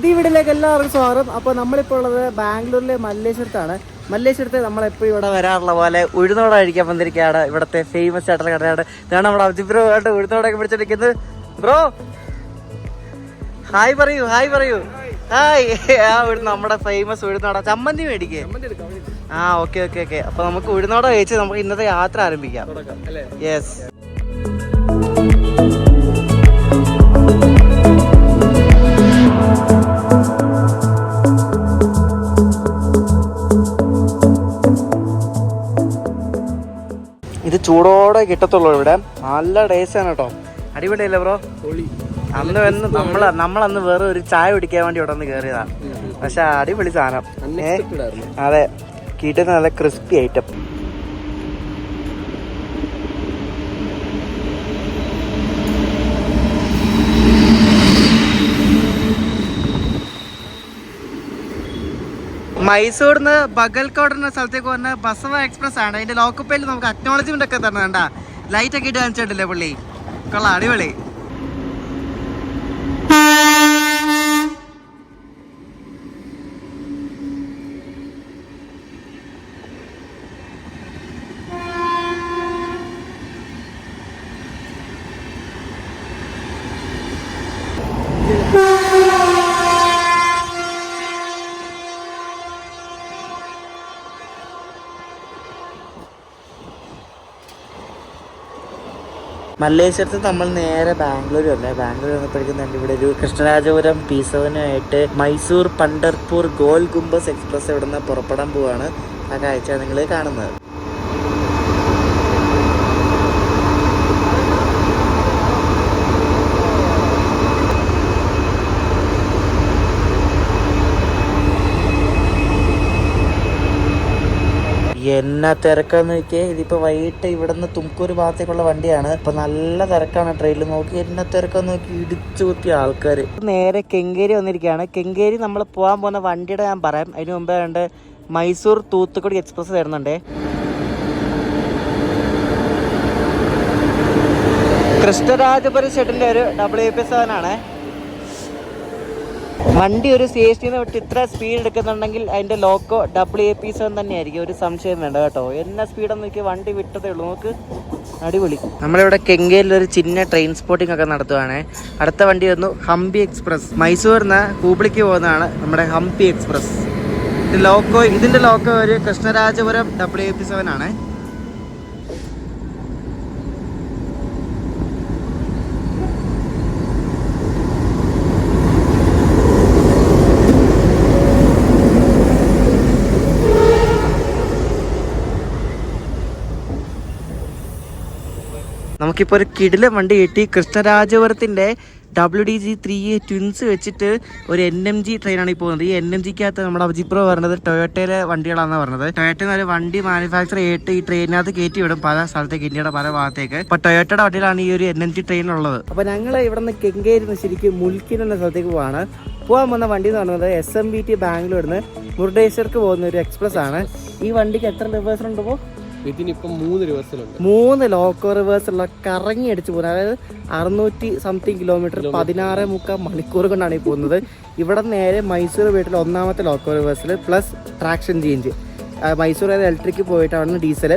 പുതിയ വീട്ടിലേക്ക് എല്ലാവർക്കും സ്വാഗതം. അപ്പോൾ നമ്മളിപ്പോൾ ഉള്ളത് ബാംഗ്ലൂരിലെ മല്ലേശ്വരത്താണ്. മല്ലേശ്വരത്ത് നമ്മളെപ്പോഴും ഇവിടെ വരാറുള്ള പോലെ ഉഴുന്നോട കഴിക്കാൻ വന്നിരിക്കുകയാണ്. ഇവിടുത്തെ ഫേമസ് ആയിട്ടുള്ള കടയാണ്. ഇതാണ് നമ്മുടെ അജിബ്രോ ആയിട്ട് ഉഴുന്നോടൊക്കെ പിടിച്ചിരിക്കുന്നത്. ബ്രോ ഹായ് പറയൂ, ഹായ് പറയൂ, ഹായ്. നമ്മുടെ ഫേമസ് ഉഴുന്നോട. ചമ്മന്തി മേടിക്കേ? Okay okay okay. അപ്പൊ നമുക്ക് ഉഴുന്നോട കഴിച്ച് നമുക്ക് ഇന്നത്തെ യാത്ര ആരംഭിക്കാം. യെസ്. ഇത് ചൂടോടെ കിട്ടത്തുള്ളൂ. ഇവിടെ നല്ല ടേസ്റ്റ് ആണ് കേട്ടോ, അടിപൊളിയല്ലേ ബ്രോ? അന്ന് വന്ന് നമ്മളന്ന് വേറെ ഒരു ചായ കുടിക്കാൻ വേണ്ടി ഇവിടെ ഒന്ന് കയറിയതാണ്. പക്ഷെ അടിപൊളി സാധനം. അതെ, കിട്ടുന്ന നല്ല ക്രിസ്പി ഐറ്റം. മൈസൂരിന്ന് ബഗൽകോട്ട് എന്ന സ്ഥലത്തേക്ക് വന്ന ബസവ എക്സ്പ്രസ് ആണ്. അതിന്റെ ലോക്കപ്പേൽ നമുക്ക് അക്നോളജ്മെന്റ് ഒക്കെ തരണം. കണ്ടാ ലൈറ്റ് ഒക്കെ ഇട്ട് കാണിച്ചിട്ടില്ലേ പുള്ളി? കൊള്ളാം, അടിപൊളി. മല്ലേശ്വരത്ത് നമ്മൾ നേരെ ബാംഗ്ലൂർ വന്നേ. ബാംഗ്ലൂർ വന്നപ്പോഴേക്കും തന്നെ ഇവിടെ ഒരു കൃഷ്ണരാജപുരം പീസവനായിട്ട് മൈസൂർ പണ്ടർപൂർ ഗോൽ ഗുംബസ് എക്സ്പ്രസ് ഇവിടെ നിന്ന് പുറപ്പെടാൻ പോവാണ്. ആ കാഴ്ച നിങ്ങൾ കാണുന്നത്. എന്നാ തിരക്കാന്ന് നോക്കിയേ. ഇതിപ്പോ വൈകിട്ട് ഇവിടുന്ന് തുംകൂർ ഭാഗത്തേക്കുള്ള വണ്ടിയാണ്. ഇപ്പൊ നല്ല തിരക്കാണ് ട്രെയിനിൽ. നോക്കി എന്നാ തിരക്കാന്ന് നോക്കി, ഇടിച്ചു കുത്തിയ ആൾക്കാർ. നേരെ കെങ്കേരി വന്നിരിക്കുകയാണ്. കെങ്കേരി നമ്മൾ പോകാൻ പോകുന്ന വണ്ടിയുടെ ഞാൻ പറയാം. അതിന് മുമ്പേ ഉണ്ട് മൈസൂർ തൂത്തുക്കുടി എക്സ്പ്രസ് വരുന്നുണ്ട്. കൃഷ്ണരാജപുരം ഷെഡിന്റെ ഒരു WP7 ആണ് വണ്ടി. ഒരു CST വിട്ട് ഇത്ര സ്പീഡ് എടുക്കുന്നുണ്ടെങ്കിൽ അതിന്റെ ലോക്കോ WP7 തന്നെയായിരിക്കും, ഒരു സംശയം വേണ്ട കേട്ടോ. എന്നാ സ്പീഡെന്ന് നോക്കി, വണ്ടി വിട്ടതേ ഉള്ളൂ. നോക്ക്, അടിപൊളി. നമ്മളിവിടെ കെങ്കേരിൽ ഒരു ചിന്ന ട്രെയിൻ സ്പോട്ടിംഗ് ഒക്കെ നടത്തുവാണ്. അടുത്ത വണ്ടി വന്നു ഹംപി എക്സ്പ്രസ്. മൈസൂരിന്ന് ഹൂബ്ലിക്ക് പോകുന്നതാണ് നമ്മുടെ ഹംപി എക്സ്പ്രസ്. ഇതിന്റെ ലോക്കോ ഒരു കൃഷ്ണരാജപുരം WP7 ആണ്. നമുക്കിപ്പോൾ ഒരു കിടിലം വണ്ടി കിട്ടി. കൃഷ്ണരാജപുരത്തിൻ്റെ WDG3A ട്വിൻസ് വെച്ചിട്ട് ഒരു NMG ട്രെയിനാണ് ഈ പോകുന്നത്. ഈ NMGക്കകത്ത് നമ്മുടെ അജിബ്രോ പറഞ്ഞത് ടൊയോട്ടയിലെ വണ്ടികളാണെന്ന് പറഞ്ഞത്. ടൊയോട്ടയിൽ ഒരു വണ്ടി മാനുഫാക്ചർ ചെയ്തിട്ട് ഈ ട്രെയിനകത്ത് കയറ്റി വിടും പല സ്ഥലത്തേക്ക്, ഇന്ത്യയുടെ പല ഭാഗത്തേക്ക്. അപ്പോൾ ടൊയോട്ടയുടെ വണ്ടിയിലാണ് ഈ ഒരു NMG ട്രെയിനുള്ളത്. അപ്പോൾ ഞങ്ങൾ ഇവിടെ നിന്ന് കെങ്കേരി ശരിക്കും മുൽക്കിൻ എന്ന സ്ഥലത്തേക്ക് പോകാൻ വന്ന വണ്ടി എന്ന് പറയുന്നത് SMBT ബാംഗ്ലൂരിൽ നിന്ന് മുരുടേശ്വർക്ക് പോകുന്ന ഒരു എക്സ്പ്രസ് ആണ്. ഈ വണ്ടിക്ക് എത്ര റിവേഴ്സൽ ഉണ്ട്? ഇപ്പോൾ ഇതിനിപ്പം 3 റിവേഴ്സലുണ്ട്. 3 ലോക്കോ റിവേഴ്സുള്ള കറങ്ങി അടിച്ചു പോകുന്നത്. അതായത് 600 കിലോമീറ്റർ 16.3 മണിക്കൂർ കൊണ്ടാണ് ഈ പോകുന്നത്. ഇവിടെ നേരെ മൈസൂർ വീട്ടിൽ 1ാമത്തെ ലോക്കോ റിവേഴ്സിൽ plus traction change. Mysore electric പോയിട്ട് അവിടെ നിന്ന് ഡീസൽ,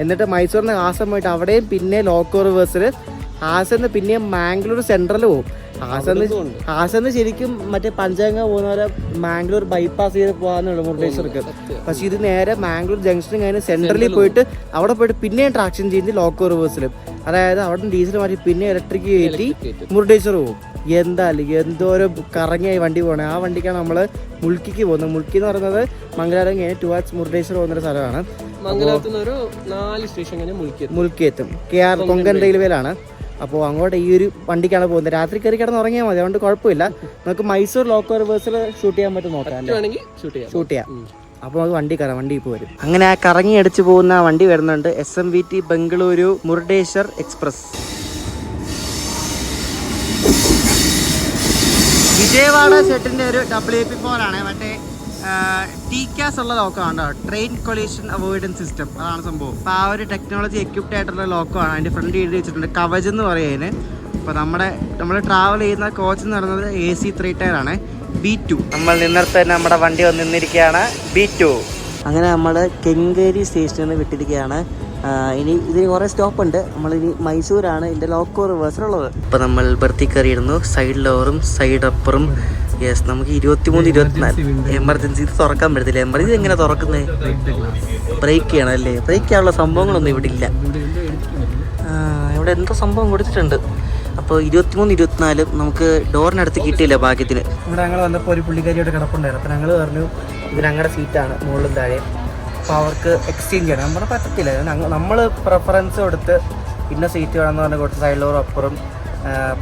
എന്നിട്ട് മൈസൂരിൽ നിന്ന് ഹാസൻ പോയിട്ട് അവിടെയും പിന്നെ ലോക്കോ റിവേഴ്സിൽ. ഹാസന്ന് പിന്നെയും മാംഗ്ലൂർ സെൻട്രൽ പോകും. ഹാസന്ന് ശരിക്കും മറ്റേ പഞ്ചഗംഗ പോകുന്നവരെ മാംഗ്ലൂർ ബൈപ്പാസ് ചെയ്ത് പോകാന്നുള്ളൂ മുരുടേശ്വർക്ക്. പക്ഷെ ഇത് നേരെ മാംഗ്ലൂർ ജംഗ്ഷനും കഴിഞ്ഞ് സെൻട്രലിൽ പോയിട്ട് അവിടെ പോയിട്ട് പിന്നെയും ട്രാക്ഷൻ ചെയ്ത് ലോക്കോ റിവേഴ്സിലും. അതായത് അവിടെ നിന്ന് ഡീസൽ മാറ്റി പിന്നെ ഇലക്ട്രിക് കയറ്റി മുരുടേശ്വർ പോകും. എന്തായാലും എന്തോരോ കറങ്ങിയായി വണ്ടി പോകണേ. ആ വണ്ടിക്കാണ് നമ്മൾ മുൽക്കിക്ക് പോകുന്നത്. മുൽക്കി എന്ന് പറയുന്നത് മംഗലാപുരം കഴിഞ്ഞ് ടുവാർഡ്സ് മുരുടേശ്വർ പോകുന്നൊരു സ്ഥലമാണ്. മുൽക്കി എത്തും. KR കൊങ്കൺ റെയിൽവേയിലാണ്. അപ്പോൾ അങ്ങോട്ട് ഈ ഒരു വണ്ടിക്കാണ് പോകുന്നത്. രാത്രി കയറി കിടന്ന് ഉറങ്ങിയാൽ മതി, അതുകൊണ്ട് കുഴപ്പമില്ല. നമുക്ക് മൈസൂർ ലോക്കോ റിവേഴ്സിൽ ഷൂട്ട് ചെയ്യാൻ പറ്റും, നോക്കാം, ഷൂട്ട് ചെയ്യാം. അപ്പോൾ നമുക്ക് വണ്ടി ഇപ്പോൾ വരും. അങ്ങനെ ആ കറങ്ങി അടിച്ചു പോകുന്ന വണ്ടി വരുന്നുണ്ട്. SMBT Bengaluru Murudeshwar express. വിജയവാഡ ഷെഡിന്റെ ഒരു WP4 ആണ്. മറ്റേ TCAS ഉള്ള ലോക്കമാണ്, ട്രെയിൻ കൊളീഷൻ അവോയ്ഡൻസ് സിസ്റ്റം. അതാണ് സംഭവം. അപ്പോൾ ആ ഒരു ടെക്നോളജി എക്യുപ്ഡ് ആയിട്ടുള്ള ലോക്കമാണ്. അതിൻ്റെ ഫ്രണ്ട് എഴുതി വെച്ചിട്ടുണ്ട് കവച് എന്ന് പറയുന്നതിന്. അപ്പോൾ നമ്മൾ ട്രാവൽ ചെയ്യുന്ന കോച്ച് എന്ന് പറയുന്നത് AC 3 ടയർ ആണ്. B2. നമ്മൾ നിന്നിടത്ത് തന്നെ നമ്മുടെ വണ്ടി വന്ന് നിന്നിരിക്കുകയാണ് B2. അങ്ങനെ നമ്മൾ കെങ്കേരി സ്റ്റേഷനിൽ നിന്ന് വിട്ടിരിക്കുകയാണ്. ഇനി ഇതിന് കുറേ സ്റ്റോപ്പ് ഉണ്ട്. നമ്മളിനി മൈസൂരാണ് ഇതിൻ്റെ ലോക്കോ റിവേഴ്സിലുള്ളത്. ഇപ്പോൾ നമ്മൾ ബർത്തി കയറിയിരുന്നു. സൈഡ് ലോവറും സൈഡ് അപ്പറും. യെസ്, നമുക്ക് 23-24 എമർജൻസി ഇത് തുറക്കാൻ പറ്റത്തില്ല. എമർജൻസി എങ്ങനെ തുറക്കുന്നത്? ബ്രേക്ക് ചെയ്യണം അല്ലേ? ബ്രേക്ക് ചെയ്യാനുള്ള സംഭവങ്ങളൊന്നും ഇവിടെ ഇല്ല. ഇവിടെ എന്തോ സംഭവം കൊടുത്തിട്ടുണ്ട്. അപ്പോൾ 23-24 നമുക്ക് ഡോറിനടുത്ത് കിട്ടിയില്ല ഭാഗ്യത്തിന്. ഇവിടെ ഞങ്ങൾ വന്നപ്പോൾ ഒരു പുള്ളിക്കാരിയോട് കിടപ്പുണ്ടായിരുന്നു. അപ്പോൾ ഞങ്ങൾ പറഞ്ഞു ഇത് ഞങ്ങളുടെ സീറ്റാണ് മുകളിലും താഴെ, അപ്പോൾ അവർക്ക് എക്സ്ചേഞ്ച് ചെയ്യണം. നമ്മൾ പറ്റത്തില്ല. നമ്മൾ പ്രിഫറൻസ് കൊടുത്ത് ഇന്ന സീറ്റ് വേണമെന്ന് പറഞ്ഞ് കൊടുത്ത് സൈഡ് ഡോർ അപ്പുറം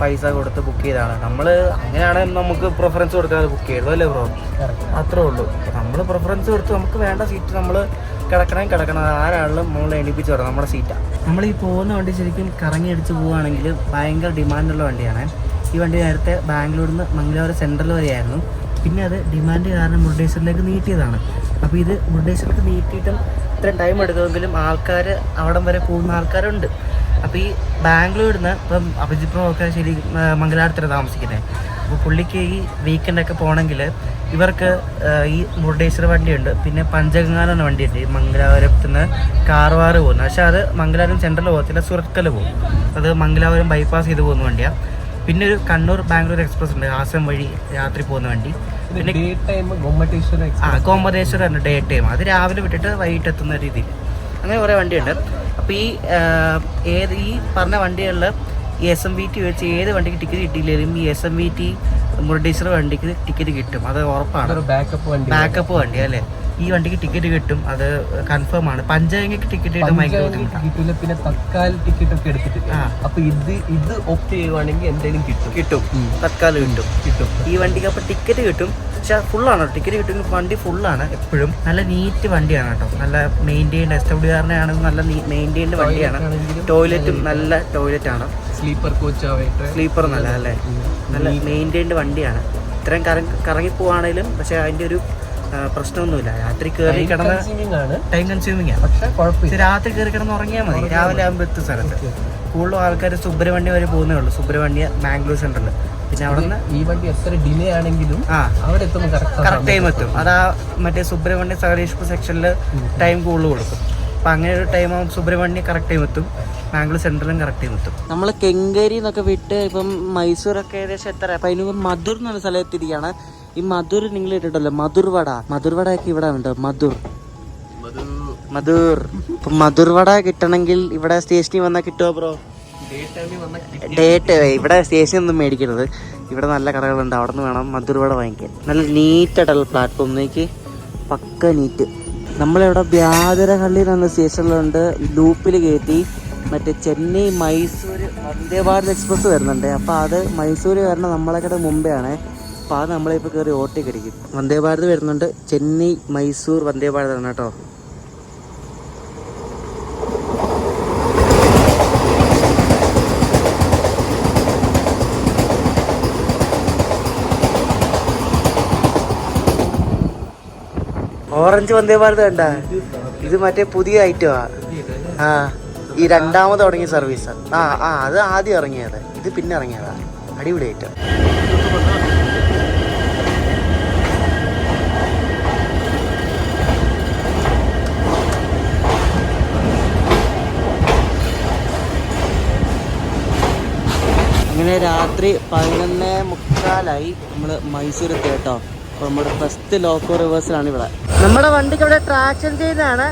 പൈസ കൊടുത്ത് ബുക്ക് ചെയ്തതാണ്. നമ്മൾ അങ്ങനെയാണെങ്കിൽ നമുക്ക് പ്രിഫറൻസ് കൊടുക്കാതെ ബുക്ക് ചെയ്തു അല്ലേ ബ്രോ? അത്രേ ഉള്ളൂ. അപ്പോൾ നമ്മൾ പ്രിഫറൻസ് കൊടുത്ത് നമുക്ക് വേണ്ട സീറ്റ് നമ്മൾ കിടക്കണം. ആരാളും നമ്മൾ എണീപ്പിച്ച് വരണം, നമ്മുടെ സീറ്റാണ്. നമ്മൾ ഈ പോകുന്ന വണ്ടി ശരിക്കും കറങ്ങി അടിച്ച് പോവുകയാണെങ്കിൽ ഭയങ്കര ഡിമാൻഡുള്ള വണ്ടിയാണ്. ഈ വണ്ടി നേരത്തെ ബാംഗ്ലൂരിൽ നിന്ന് മംഗലാപുരം സെൻട്രൽ വരെയായിരുന്നു. പിന്നെ അത് ഡിമാൻഡ് കാരണം മുരുടേശ്വറിലേക്ക് നീട്ടിയതാണ്. അപ്പോൾ ഇത് മുരുടേശ്വറിലേക്ക് നീട്ടിയിട്ടും ഇത്ര ടൈം എടുക്കുമെങ്കിലും ആൾക്കാർ അവിടം വരെ പോകുന്ന ആൾക്കാരുണ്ട്. അപ്പോൾ ഈ ബാംഗ്ലൂരിൽ നിന്ന് ഇപ്പം അഭിജിത്ത് പ്രോ ഒക്കെ ശരി മംഗലാപുരത്താണ് താമസിക്കുന്നത്. അപ്പോൾ പുള്ളിക്ക് ഈ വീക്കെൻഡൊക്കെ പോകണമെങ്കിൽ ഇവർക്ക് ഈ മുരുടേശ്വർ വണ്ടിയുണ്ട്, പിന്നെ പഞ്ചഗംഗാന വണ്ടിയുണ്ട്. ഈ മംഗലാപുരത്ത് നിന്ന് കാർവാർ പോകുന്നത്. പക്ഷേ അത് മംഗലാപുരം സെൻട്രൽ പോകത്തില്ല, സുരത്കൽ പോകും. അത് മംഗലാപുരം ബൈപ്പാസ് ചെയ്ത് പോകുന്ന വണ്ടിയാണ്. പിന്നെ ഒരു കണ്ണൂർ ബാംഗ്ലൂർ എക്സ്പ്രസ് ഉണ്ട്, ആസം വഴി രാത്രി പോകുന്ന വണ്ടി. പിന്നെ കോമ്പതേശ്വർ ഉണ്ട് ഡേ ടൈം. അത് രാവിലെ വിട്ടിട്ട് വൈകിട്ട് എത്തുന്ന രീതിയിൽ അങ്ങനെ കുറേ വണ്ടിയുണ്ട്. അപ്പോൾ ഈ പറഞ്ഞ വണ്ടികളിൽ ഈ SMVT വെച്ച് ഏത് വണ്ടിക്ക് ടിക്കറ്റ് കിട്ടിയില്ലെങ്കിലും ഈ SMVT മുരുടേശ്വർ വണ്ടിക്ക് ടിക്കറ്റ് കിട്ടും. അത് ഉറപ്പാണ്. ബാക്കപ്പ് വണ്ടി അല്ലേ? ഈ വണ്ടിക്ക് ടിക്കറ്റ് കിട്ടും, അത് കൺഫേം ആണ്. പഞ്ചഗംഗയ്ക്ക് ടിക്കറ്റ് കിട്ടും ഭയങ്കര കിട്ടില്ല. പിന്നെ തത്കാൽ ടിക്കറ്റ് ഒക്കെ എടുത്തിട്ടില്ല. അപ്പൊ ഇത് ഓപ്റ്റ് ചെയ്യുവാണെങ്കിൽ എന്തെങ്കിലും കിട്ടും. തത്കാലം കിട്ടും ഈ വണ്ടിക്ക്. അപ്പോൾ ടിക്കറ്റ് കിട്ടും, പക്ഷെ ഫുള്ളാണ്. ടിക്കറ്റ് കിട്ടുമെങ്കിൽ വണ്ടി ഫുള്ളാണ് എപ്പോഴും. നല്ല നീറ്റ് വണ്ടിയാണ് കേട്ടോ. നല്ല മെയിൻറ്റെയിൻഡ് SWR ആണെങ്കിൽ നല്ല മെയിൻറ്റെയിൻഡ് വണ്ടിയാണ്. ടോയ്ലറ്റും നല്ല ടോയ്ലറ്റാണ്. സ്ലീപ്പർ നല്ല അല്ലേ? നല്ല മെയിൻറ്റെയിൻഡ് വണ്ടിയാണ്. ഇത്രയും കറങ്ങി പോവാണെങ്കിലും പക്ഷെ അതിൻ്റെ ഒരു പ്രശ്നമൊന്നുമില്ല. രാത്രി കയറി കിടന്ന് ടൈം കൺസ്യൂമിങ് ആണ്. പക്ഷെ രാത്രി കയറി കിടന്ന് ഉറങ്ങിയാൽ മതി. രാവിലെ ആകുമ്പോൾ എത്തും സ്ഥലത്ത്. കൂടുതലും ആൾക്കാർ സുബ്രഹ്മണ്യം വരെ പോകുന്നേ ഉള്ളൂ. സുബ്രഹ്മണ്യം ബാംഗ്ലൂർ സെൻട്രൽ. പിന്നെ അവിടെ നിന്ന് ഈ വണ്ടി എത്ര ഡിലേ ആണെങ്കിലും അവിടെ എത്തുമ്പോൾ കറക്റ്റ് ടൈം എത്തും. അതാ മറ്റേ സുബ്രഹ്മണ്യം സകലേഷ്പൂർ സെക്ഷനിൽ ടൈം കൂടുതൽ കൊടുക്കും. അപ്പം അങ്ങനെ ഒരു ടൈം ആകുമ്പോൾ സുബ്രഹ്മണ്യം കറക്റ്റ് ടൈം എത്തും, ബാംഗ്ലൂർ സെൻട്രലും കറക്റ്റ് ടൈം എത്തും. നമ്മൾ കെങ്കേരി എന്നൊക്കെ വിട്ട് ഇപ്പം മൈസൂരൊക്കെ ഏകദേശം എത്ര. അപ്പം അതിന് മധുർ എന്നൊരു സ്ഥലത്തിരിക്കുകയാണ്. ഈ മധുർ നിങ്ങൾ ഇട്ടിട്ടല്ലോ, മധുർവടയൊക്കെ ഇവിടെ ഉണ്ട്. മധുർ ഇപ്പം മധുർവട കിട്ടണമെങ്കിൽ ഇവിടെ സ്റ്റേഷനിൽ വന്നാൽ കിട്ടുമോ ബ്രോ? ഇവിടെ സ്റ്റേഷനിൽ ഒന്നും മേടിക്കരുത്. ഇവിടെ നല്ല കടകളുണ്ട്, അവിടെ നിന്ന് വേണം മധുർവട വാങ്ങിക്കാൻ. നല്ല നീറ്റായിട്ടുള്ള പ്ലാറ്റ്ഫോമിലേക്ക്, പക്ക നീറ്റ്. നമ്മളിവിടെ ബ്യാദരഹള്ളി എന്ന സ്റ്റേഷനിലുണ്ട്. ഈ ലൂപ്പിൽ കയറ്റി മറ്റേ ചെന്നൈ മൈസൂർ വന്ദേ ഭാരത് എക്സ്പ്രസ് വരുന്നുണ്ട്. അപ്പോൾ അത് മൈസൂർ വരണം നമ്മളെക്കാട് മുമ്പേ ആണ്. അപ്പോൾ അത് നമ്മളിപ്പോൾ കയറി ഓട്ടേക്ക് അടിക്കും. വന്ദേ ഭാരത് വരുന്നുണ്ട്. ചെന്നൈ മൈസൂർ വന്ദേ ഭാരത് ആണ് കേട്ടോ. ഓറഞ്ച് വന്ദേ ഭാരത് കണ്ട? ഇത് മറ്റേ പുതിയ ഐറ്റമാ. ഈ രണ്ടാമത് തുടങ്ങിയ സർവീസ്. അത് ആദ്യം ഇറങ്ങിയത്, ഇത് പിന്നെ ഇറങ്ങിയതാ. അടിപൊളി ഐറ്റം. അങ്ങനെ രാത്രി 11:45 നമ്മൾ മൈസൂർ എത്തി കേട്ടോ. അപ്പോൾ നമ്മുടെ ഫസ്റ്റ് ലോക്കോ റിവേഴ്സിലാണ് ഇവിടെ. നമ്മുടെ വണ്ടിക്ക് ഇവിടെ ട്രാക്ഷൻ ചെയ്യുന്നതാണ്.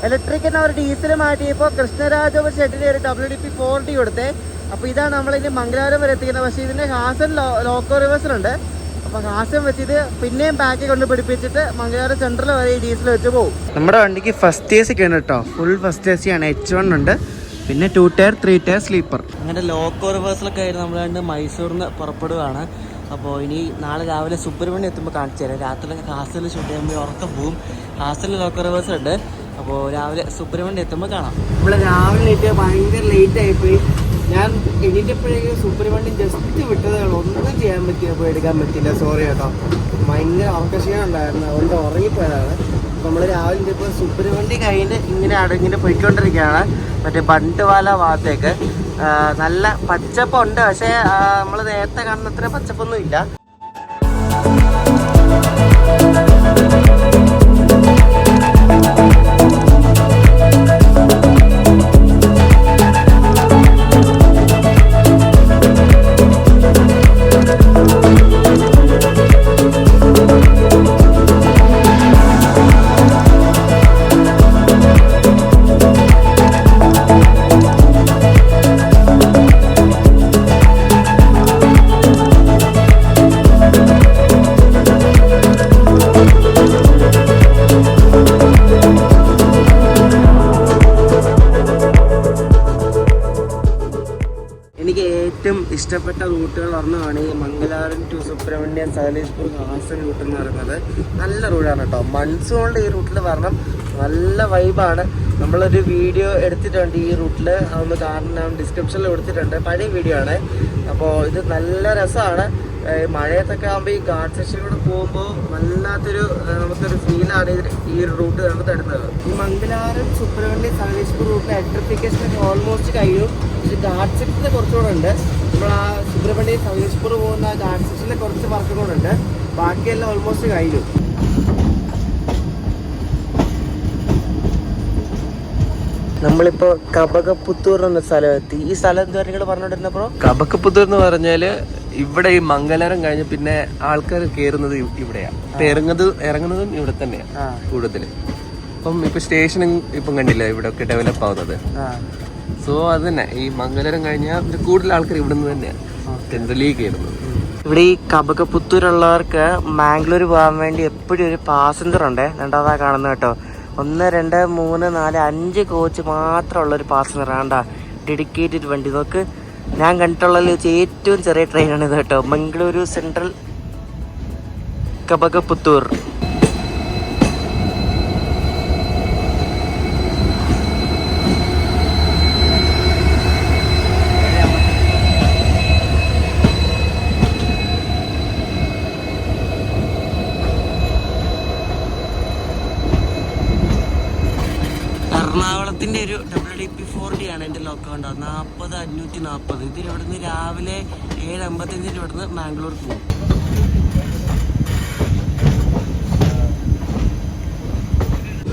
ഇലക്ട്രിക് എന്ന ഒരു ഡീസൽ മാറ്റിയപ്പോൾ കൃഷ്ണരാജപുരം ഷെഡിൽ ഒരു WDP 4D കൊടുത്തേ. അപ്പോൾ ഇതാണ് നമ്മളിനി മംഗലാപുരം വരെ എത്തിക്കുന്നത്. പക്ഷേ ഇതിൻ്റെ ഹാസൻ ലോക്കോ റിവേഴ്സിലുണ്ട്. അപ്പോൾ ഹാസൻ വെച്ചിട്ട് പിന്നെയും ബാക്കി കൊണ്ട് പിടിപ്പിച്ചിട്ട് മംഗലാപുരം സെൻട്രൽ വരെ ഈ ഡീസൽ വെച്ച് പോകും. നമ്മുടെ വണ്ടിക്ക് ഫസ്റ്റ് AC ഒക്കെ ഉണ്ട് കേട്ടോ. ഫുൾ ഫസ്റ്റ് AC ആണ്. H1 ഉണ്ട്, പിന്നെ 2 ടയർ 3 ടയർ സ്ലീപ്പർ. അങ്ങനെ ലോക്കോ റിവേഴ്സിലൊക്കെ ആയിരുന്നു നമ്മൾ രണ്ട് മൈസൂരിൽ നിന്ന് പുറപ്പെടുകയാണ്. അപ്പോൾ ഇനി നാളെ രാവിലെ സുബ്രഹ്മണ്യം എത്തുമ്പോൾ കാണിച്ചു തരാം. രാത്രി ഹാസ്റ്റലിൽ ഷൂട്ട് ചെയ്യുമ്പോൾ ഉറക്കം പോവും. ഹാസ്റ്റലിൽ ലോക്കോ റിവേഴ്സ് ഉണ്ട്. അപ്പോൾ രാവിലെ സുബ്രഹ്മണ്യം എത്തുമ്പോൾ കാണാം. നമ്മൾ രാവിലെ ഭയങ്കര ലേറ്റ് ആയിപ്പോയി. ഞാൻ എണീറ്റപ്പോഴേക്കും സുബ്രഹ്മണ്യം ജസ്റ്റ് വിട്ടതേ ഉള്ളൂ. ഒന്നും ചെയ്യാൻ പറ്റിയപ്പോൾ എടുക്കാൻ പറ്റില്ല. സോറി കേട്ടോ, ഭയങ്കര ഉറക്കക്ഷീണം ഉണ്ടായിരുന്നു, അതുകൊണ്ട് ഉറങ്ങിപ്പോയതാണ്. അപ്പോൾ നമ്മൾ രാവിലെ ഇപ്പോൾ സുബ്രഹ്മണ്യം കഴിഞ്ഞ് ഇങ്ങനെ പോയിക്കൊണ്ടിരിക്കുകയാണ് മറ്റേ ബണ്ടുവാല ഭാഗത്തേക്ക്. നല്ല പച്ചപ്പുണ്ട്, പക്ഷേ നമ്മൾ നേരത്തെ കാണുന്ന അത്ര പച്ചപ്പൊന്നും ഇല്ല. ഇഷ്ടപ്പെട്ട റൂട്ടുകൾ ഒരെണ്ണമാണ് ഈ മംഗലാപുരം ടു സുബ്രഹ്മണ്യം സകലേശ്പൂർ ഹാസൻ റൂട്ട് എന്ന് പറയുന്നത്. നല്ല റൂട്ടാണ് കേട്ടോ. മൺസൂണിൽ ഈ റൂട്ടിൽ വരണം, നല്ല വൈബാണ്. നമ്മളൊരു വീഡിയോ എടുത്തിട്ടുണ്ട് ഈ റൂട്ടിൽ, അതൊന്ന് കാണണം, ഡിസ്ക്രിപ്ഷനിൽ കൊടുത്തിട്ടുണ്ട്. പഴയ വീഡിയോ ആണ്. അപ്പോൾ ഇത് നല്ല രസമാണ്. മഴയത്തൊക്കെ ആകുമ്പോൾ ഈ ഗാർഡ് സെക്ഷനിലൂടെ പോകുമ്പോൾ വല്ലാത്തൊരു നമുക്കൊരു ഫീലാണ് ഈ റൂട്ട് നമുക്ക് തരുന്നത്. ഈ മംഗലാപുരം സുബ്രഹ്മണ്യം സകലേശ്പൂർ റൂട്ടിലെ ഇലക്ട്രിഫിക്കേഷനൊക്കെ ഓൾമോസ്റ്റ് കഴിയും. പക്ഷേ ഗാർഡ് സെക്ഷനിൽ കുറച്ചുകൂടെ ഉണ്ട്. നമ്മൾ ആ സുബ്രഹ്മണ്യം സകലേശ്പൂർ പോകുന്ന ഗാർഡ് സെക്ഷനിൽ കുറച്ച് വർക്കും കൂടെ ഉണ്ട്. ബാക്കിയെല്ലാം ഓൾമോസ്റ്റ് കഴിഞ്ഞു. നമ്മളിപ്പോ കബകപ്പുത്തൂർ എന്ന സ്ഥലം എത്തി. ഈ സ്ഥലം എന്താ നിങ്ങൾ പറഞ്ഞോണ്ടിരുന്നപ്പോ? കബകപ്പുത്തൂർ എന്ന് പറഞ്ഞാല് ഇവിടെ ഈ മംഗലാപുരം കഴിഞ്ഞ പിന്നെ ആൾക്കാർ കയറുന്നത് ഇവിടെയാ. ഇറങ്ങുന്നതും ഇവിടെ തന്നെയാ കൂടുതല്. അപ്പം ഇപ്പൊ സ്റ്റേഷനും ഇപ്പം കണ്ടില്ല ഇവിടെ ഒക്കെ ഡെവലപ്പ് ആവുന്നത്. സോ അത് തന്നെ ഈ മംഗലാപുരം കഴിഞ്ഞാൽ കൂടുതൽ ആൾക്കാർ ഇവിടെ നിന്ന് തന്നെയാണ് ജനറലി കയറുന്നത്. ഇവിടെ ഈ കബകപ്പുത്തൂരുള്ളവർക്ക് മാംഗ്ലൂർ പോകാൻ വേണ്ടി എപ്പോഴും ഒരു പാസഞ്ചർ ഉണ്ട്. രണ്ടാമതാ കാണുന്നത് കേട്ടോ. 1, 2, 3, 4, 5 കോച്ച് മാത്രമുള്ളൊരു പാസഞ്ചർ ആണ്ടാ, ഡെഡിക്കേറ്റഡ് വണ്ടി. നോക്ക്, ഞാൻ കണ്ടിട്ടുള്ളതിൽ വെച്ച് ഏറ്റവും ചെറിയ ട്രെയിനാണ് ഇത് കേട്ടോ. മംഗളൂരു സെൻട്രൽ കബകപ്പുത്തൂർ. എറണാകുളത്തിൻ്റെ ഒരു WD-40 ആണ് എൻ്റെ ലോക്കൽ ഉണ്ടോ. 40,540. ഇതിൽ ഇവിടുന്ന് രാവിലെ 7:55 ഇവിടുന്ന് മാംഗ്ലൂർ പോകും.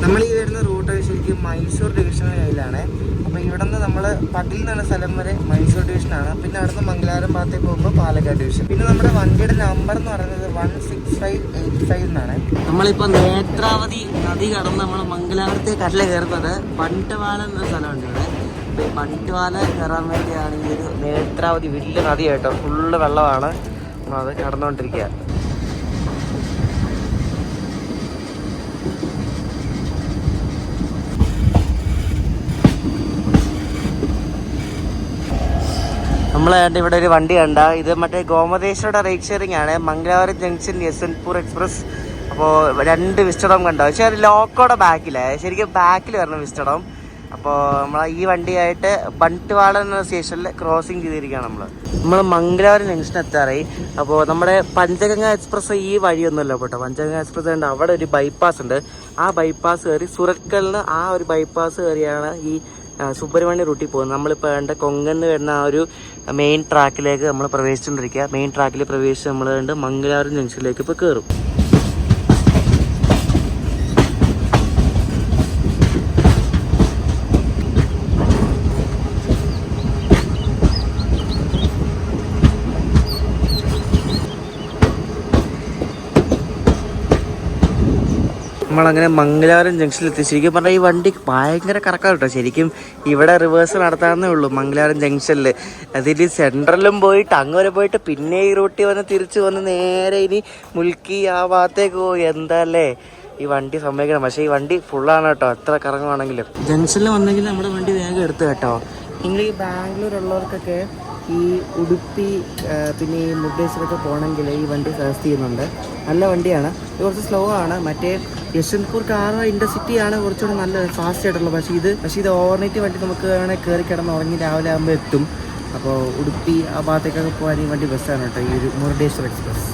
നമ്മൾ ഈ വരുന്ന റൂട്ട് ശരിക്കും മൈസൂർ ഡിവിഷൻ്റെ കയ്യിലാണ്. അപ്പോൾ ഇവിടെ നിന്ന് നമ്മൾ പടിൽ നിന്ന സ്ഥലം വരെ മൈസൂർ ഡിവിഷനാണ്. പിന്നെ അവിടുന്ന് മംഗലാപുരം ഭാഗത്തേക്ക് പോകുമ്പോൾ പാലക്കാട് ഡിവിഷൻ. പിന്നെ നമ്മുടെ വണ്ടിയുടെ നമ്പർ എന്ന് പറയുന്നത് 16585 എന്നാണ്. നമ്മളിപ്പോൾ നേത്രാവതി നദി കടന്ന് നമ്മൾ മംഗലാപുരത്തേക്കല്ല കയറുന്നത്. ബണ്ടുവാല എന്ന സ്ഥലമുണ്ട് ഇവിടെ. അപ്പോൾ ഈ ബണ്ടുവാല കയറാൻ വേണ്ടിയാണ് ഈ ഒരു നേത്രാവതി വലിയ നദി കേട്ടോ. ഫുള്ള് വെള്ളമാണ്. അത് കടന്നുകൊണ്ടിരിക്കുക. നമ്മളായിട്ട് ഇവിടെ ഒരു വണ്ടി കണ്ട. ഇത് മറ്റേ ഗോമതേശ്വരുടെ റൈഡ് ഷെയറിംഗ് ആണ്. Mangalapuram junction Yeshwantpur express. അപ്പോൾ 2 വിസ്റ്റഡോം കണ്ടോ. പക്ഷേ ഒരു ലോക്കോടെ ബാക്കിലേ, ശരിക്കും ബാക്കിൽ വരണം വിസ്റ്റഡോം. അപ്പോൾ നമ്മൾ ഈ വണ്ടിയായിട്ട് ബണ്ടുവാള എന്ന സ്റ്റേഷനിൽ ക്രോസിങ് ചെയ്തിരിക്കുകയാണ് നമ്മൾ മംഗലാപുരം ജംഗ്ഷൻ എത്താറായി. അപ്പോൾ നമ്മുടെ പഞ്ചഗംഗ എക്സ്പ്രസ് ഈ വഴിയൊന്നുമല്ല കേട്ടോ. പഞ്ചഗംഗ എക്സ്പ്രസ് ഉണ്ട്, അവിടെ ഒരു ബൈപ്പാസ് ഉണ്ട്. ആ ബൈപ്പാസ് കയറി സുരത്കലിന് ആ ഒരു ബൈപ്പാസ് കയറിയാണ് ഈ സുബ്രഹ്മണ്യ റൂട്ടിൽ പോകുന്നത്. നമ്മളിപ്പോൾ വേണ്ട കൊങ്കന്ന് വരുന്ന ആ ഒരു മെയിൻ ട്രാക്കിലേക്ക് നമ്മൾ പ്രവേശിച്ചുകൊണ്ടിരിക്കുക. മെയിൻ ട്രാക്കിൽ പ്രവേശിച്ച് നമ്മൾ കണ്ട് മംഗലാപുരം ജംഗ്ഷനിലേക്ക് ഇപ്പോൾ കയറും. നമ്മളങ്ങനെ മംഗലാപുരം ജംഗ്ഷനിൽ എത്തി. ശരിക്കും പറഞ്ഞാൽ ഈ വണ്ടി ഭയങ്കര കറക്കാണ് കേട്ടോ. ശരിക്കും ഇവിടെ റിവേഴ്സ് നടത്താവുന്നേ ഉള്ളൂ മംഗലാപുരം ജംഗ്ഷനിൽ. അതിൽ സെൻട്രലിലും പോയിട്ട് അങ്ങനെ പോയിട്ട് പിന്നെ ഈ റൂട്ടിൽ വന്ന് തിരിച്ച് വന്ന് നേരെ ഇനി മുൽക്കി ആ ഭാഗത്തേക്ക് പോയി. എന്താല്ലേ ഈ വണ്ടി സമ്മതിക്കണം. പക്ഷേ ഈ വണ്ടി ഫുള്ളാണ് കേട്ടോ, എത്ര കറങ്ങുവാണെങ്കിലും. ജംഗ്ഷനിൽ വന്നെങ്കിൽ നമ്മുടെ വണ്ടി വേഗം എടുത്ത് കേട്ടോ. നിങ്ങൾ ഈ ബാംഗ്ലൂരുള്ളവർക്കൊക്കെ ഈ ഉടുപ്പി പിന്നെ ഈ മുരുടേശ്വരൊക്കെ പോകണമെങ്കിൽ ഈ വണ്ടി സജസ്റ്റ് ചെയ്യുന്നുണ്ട്. നല്ല വണ്ടിയാണ്. ഇത് കുറച്ച് സ്ലോ ആണ്. മറ്റേ യശ്വന്ത്പൂർ കാർ ഇൻ്റർസിറ്റി ആണ് കുറച്ചുകൂടി നല്ല ഫാസ്റ്റ് ആയിട്ടുള്ളത്. പക്ഷേ ഇത് ഓവർനൈറ്റ് വണ്ടി നമുക്ക് വേണമെങ്കിൽ കയറി കിടന്ന് ഉറങ്ങി രാവിലെ ആകുമ്പോൾ എത്തും. അപ്പോൾ ഉടുപ്പി ആ ഭാഗത്തേക്കൊക്കെ പോകാൻ ഈ വണ്ടി ബസ്സാണ് കേട്ടോ, ഈ ഒരു മുരുടേശ്വർ എക്സ്പ്രസ്.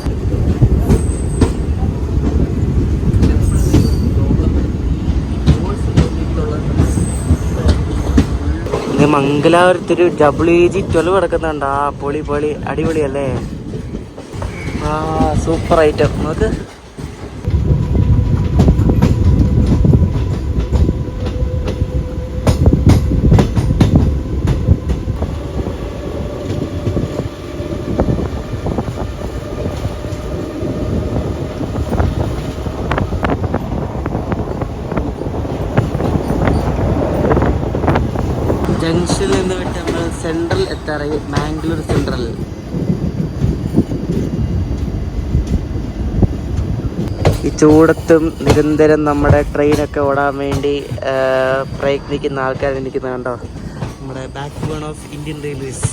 ഇത് മംഗലാപുരത്തൊരു WG-12 കിടക്കുന്നുണ്ട്. ആ പൊളി അടിപൊളിയല്ലേ. ആ സൂപ്പർ ഐറ്റം. നമുക്ക് ജംഗ്ഷനിൽ നിന്ന് വിട്ട് നമ്മൾ സെൻട്രൽ എത്താറായി. മാംഗ്ലൂർ സെൻട്രൽ. ഈ ചൂടത്തും നിരന്തരം നമ്മുടെ ട്രെയിനൊക്കെ ഓടാൻ വേണ്ടി പ്രയത്നിക്കുന്ന ആൾക്കാർ നിൽക്കുന്നത് കണ്ടോ. നമ്മുടെ backbone of Indian railways.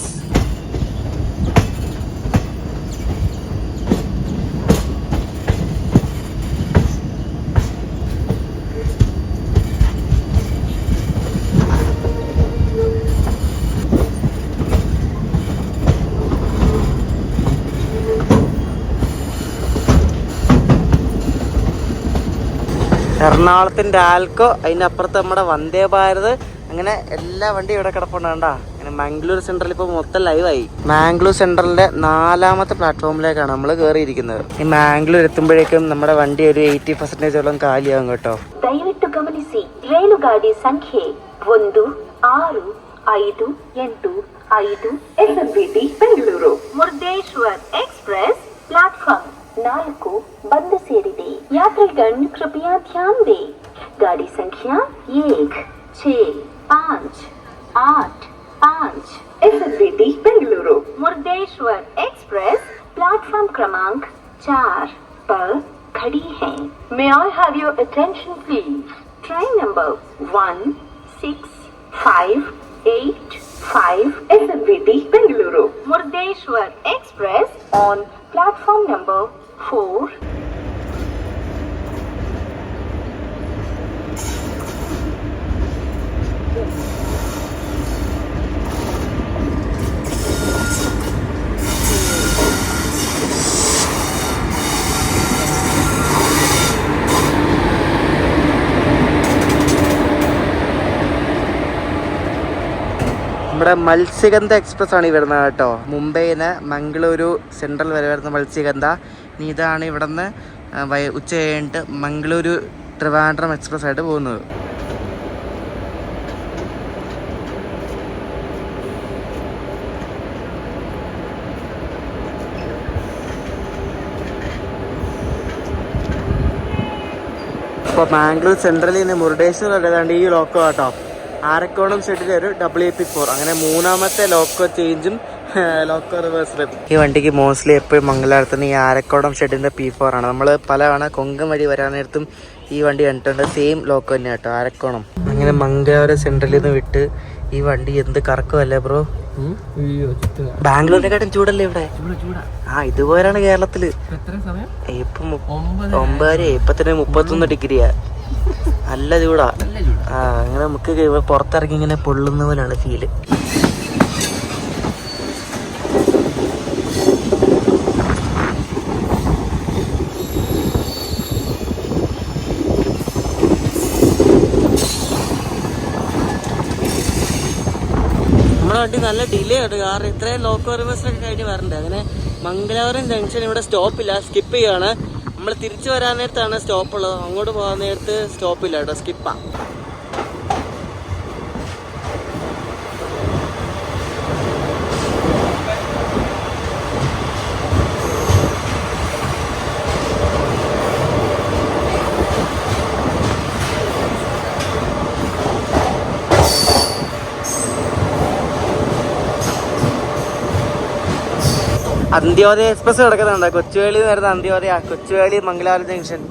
എറണാകുളത്തിന്റെ ആൽക്കോ, അതിനപ്പുറത്ത് നമ്മുടെ വന്ദേ ഭാരത്, അങ്ങനെ എല്ലാ വണ്ടിയും ഇവിടെ കിടപ്പുണ്ട്. കണ്ടാ അങ്ങനെ മാംഗ്ലൂർ സെൻട്രൽ ഇപ്പോൾ മൊത്തം ലൈവായി. മാംഗ്ലൂർ സെൻട്രലിന്റെ 4ാമത്തെ പ്ലാറ്റ്ഫോമിലേക്കാണ് നമ്മൾ കയറിയിരിക്കുന്നത്. ഈ മാംഗ്ലൂർ എത്തുമ്പോഴേക്കും നമ്മുടെ വണ്ടി ഒരു 80% കാലിയാകും കേട്ടോ. ದಯವಿಟ್ಟು ಗಮನಿಸಿ, ರೈಲುಗಾಡಿ ಸಂಖ್ಯೆ 1658 SMBT Bengaluru Murudeshwar express platform 4 बंद ಸೇರಿದೆ. यात्रीगण कृपया ध्यान दें, गाड़ी संख्या 16585 SMBT Bengaluru Murdeshwar express platform क्रमांक 4 पर खड़ी है. May I have your attention please? Train number 16585 SMBT Bengaluru Murdeshwar express on platform number 4. നമ്മുടെ മത്സ്യഗന്ധ എക്സ്പ്രസ് ആണ് ഈ വരുന്നത് കേട്ടോ. മുംബൈന്ന് മംഗളൂരു സെൻട്രൽ വരെ വരുന്ന മത്സ്യഗന്ധ. ഇനി ഇതാണ് ഇവിടെ നിന്ന് ഉച്ച കഴിഞ്ഞിട്ട് മംഗളൂരു ട്രിവാൻഡ്രം എക്സ്പ്രസ് ആയിട്ട് പോകുന്നത്. ഇപ്പോൾ മാംഗ്ലൂർ സെൻട്രലിൽ നിന്ന് മുരുടേശ്വർ ഏതാണ്ട് ഈ ലോക്കോ കേട്ടോ. ആരക്കോണം ഷെഡിൽ ഒരു WP4, അങ്ങനെ 3ാമത്തെ ലോക്കോ ചേഞ്ചും ലോക്കോ റിവേഴ്സലും. ഈ വണ്ടിക്ക് മോസ്റ്റ്ലി എപ്പോഴും മംഗലാപുരത്തുനിന്ന് ഈ ആരക്കോണം ഷെഡിന്റെ P4 ആണ്. നമ്മൾ പലവണ കൊങ്കൺ വഴി വരാൻ നേരത്തും ഈ വണ്ടി കണ്ടിട്ടുണ്ട്. സെയിം ലോക്കോ തന്നെ കേട്ടോ, ആരക്കോണം. അങ്ങനെ മംഗലാപുരം സെൻട്രലിൽ നിന്ന് വിട്ട് ഈ വണ്ടി എന്ത് കറക്കുമല്ലേ ബ്രോ. ബാംഗ്ലൂരിനെക്കാട്ടും ചൂടല്ലേ ഇവിടെ? ഇതുപോലെയാണ് കേരളത്തില്. ഇപ്പൊ 9 ഇപ്പൊ തന്നെ 31 ഡിഗ്രിയാ. നല്ല ചൂടാ. അങ്ങനെ നമുക്ക് പുറത്തിറങ്ങി ഇങ്ങനെ പൊള്ളുന്ന പോലെയാണ് ഫീല്. നമ്മുടെ വണ്ടി നല്ല ഡിലേ ഉണ്ട്. കാരണം ഇത്രയും ലോക്കോ റിവേഴ്സൊക്കെ കഴിഞ്ഞ് വരണ്ടേ. അങ്ങനെ മംഗലാപുരം ജംഗ്ഷൻ ഇവിടെ സ്റ്റോപ്പില്ല, സ്കിപ്പ് ചെയ്യാണ്. നമ്മൾ തിരിച്ചു വരാൻ നേരത്താണ് സ്റ്റോപ്പ് ഉള്ളത്. അങ്ങോട്ട് പോകാൻ നേരത്ത് സ്റ്റോപ്പില്ല കേട്ടോ, സ്കിപ്പാ. അന്ത്യോദയ എക്സ്പ്രസ് കിടക്കുന്നുണ്ട്. കൊച്ചുവേളി വരുന്ന അന്ത്യോദയ, കൊച്ചുവേളി മംഗലാപുരം ജംഗ്ഷൻ.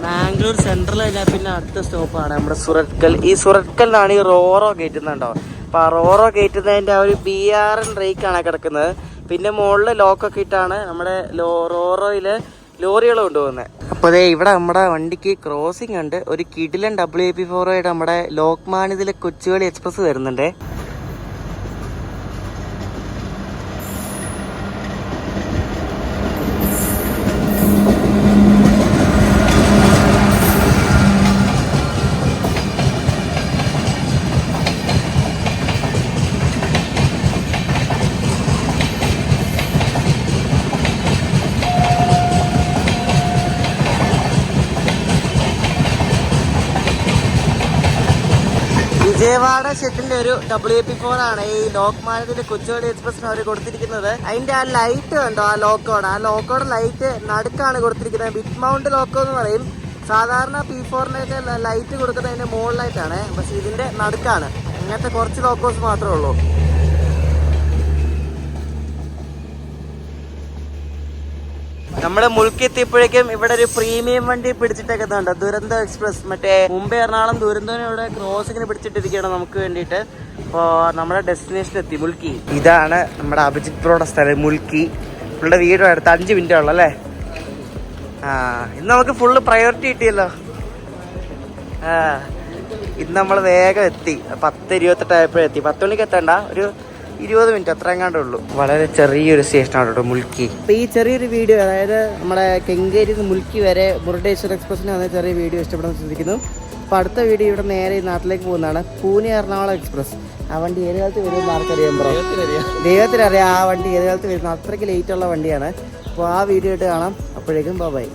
ബാംഗ്ലൂർ സെൻട്രൽ കഴിഞ്ഞാൽ പിന്നെ അടുത്ത സ്റ്റോപ്പാണ് നമ്മുടെ സുരത്കൽ. ഈ സുരത്കലിനാണ് ഈ റോറോ കയറ്റുന്നുണ്ടോ. അപ്പോൾ ആ റോറോ കയറ്റുന്നതിൻ്റെ ആ ഒരു BRN റേക്കാണ് കിടക്കുന്നത്. പിന്നെ മുകളിൽ ലോക്കൊക്കെ ഇട്ടാണ് നമ്മുടെ റോറോയിൽ ലോറികൾ കൊണ്ടുപോകുന്നത്. അപ്പോൾ അതെ ഇവിടെ നമ്മുടെ വണ്ടിക്ക് ക്രോസിംഗ് ഉണ്ട്. ഒരു കിടിലൻ WAP4 ആയിട്ട് നമ്മുടെ ലോക്മാന്യതിലെ കൊച്ചുവേളി എക്സ്പ്രസ് വരുന്നുണ്ട്. വിജയവാഡ ഷെഡിന്റെ ഒരു WAP4 ആണ് ഈ ലോക്മാന്യതിലെ കൊച്ചുവേളി എക്സ്പ്രസിന് അവർ കൊടുത്തിരിക്കുന്നത്. അതിന്റെ ആ ലൈറ്റ് കണ്ടോ, ആ ലോക്കോഡ് ലൈറ്റ് നടുക്കാണ് കൊടുത്തിരിക്കുന്നത്. ബിറ്റ് മൗണ്ട് ലോക്കോ എന്ന് പറയും. സാധാരണ P4-നൊക്കെ ലൈറ്റ് കൊടുക്കുന്നത് അതിന്റെ മുകളിലായിട്ടാണ്, പക്ഷെ ഇതിന്റെ നടുക്കാണ്. ഇങ്ങനത്തെ കുറച്ച് ലോക്കോസ് മാത്രമേ ഉള്ളൂ. നമ്മുടെ മുൽക്കെത്തിയപ്പോഴേക്കും ഇവിടെ ഒരു പ്രീമിയം വണ്ടി പിടിച്ചിട്ടേക്കുന്നുണ്ട്. ദുരന്തോ എക്സ്പ്രസ്, മറ്റേ മുംബൈ എറണാകുളം ദുരന്തോനെ ഇവിടെ ക്രോസിങ്ങിന് പിടിച്ചിട്ടിരിക്കുകയാണ് നമുക്ക് വേണ്ടിയിട്ട്. അപ്പോൾ നമ്മുടെ ഡെസ്റ്റിനേഷൻ എത്തി, മുൽക്കി. ഇതാണ് നമ്മുടെ അഭിജിത് ബ്രോയുടെ സ്ഥലം, മുൽക്കി. പുള്ളിയുടെ വീട് അടുത്ത് 5 മിനിറ്റേ ഉള്ളു അല്ലേ? ഇന്ന് നമുക്ക് ഫുള്ള് പ്രയോറിറ്റി കിട്ടിയല്ലോ. ഇന്ന് നമ്മൾ വേഗം എത്തി. 10:28 ആയപ്പോഴെത്തി. 10 മണിക്ക് എത്തണ്ട, ഒരു 20 മിനിറ്റ് അത്ര എങ്ങാണ്ടേ ഉള്ളൂ. വളരെ ചെറിയൊരു സ്റ്റേഷനാണ് കേട്ടോ മുൽക്കി. അപ്പോൾ ഈ ചെറിയൊരു വീഡിയോ, അതായത് നമ്മുടെ കെങ്കേരിയിൽ നിന്ന് മുൽക്കി വരെ മുരുടേശ്വർ എക്സ്പ്രസിന് വന്ന ചെറിയ വീഡിയോ ഇഷ്ടപ്പെടുന്ന ശ്രദ്ധിക്കുന്നു. അപ്പോൾ അടുത്ത വീഡിയോ ഇവിടെ നേരെ നാട്ടിലേക്ക് പോകുന്നതാണ്. പൂനെ എറണാകുളം എക്സ്പ്രസ്. ആ വണ്ടി ഏത് കാലത്ത് വരുമെന്ന് ആർക്കറിയാം ബ്രോ? ദൈവത്തിനറിയാം ആ വണ്ടി ഏത് കാലത്ത് വരുന്നത്. അത്രയ്ക്ക് ലേറ്റുള്ള വണ്ടിയാണ്. അപ്പോൾ ആ വീഡിയോ ആയിട്ട് കാണാം. അപ്പോഴേക്കും ബൈ.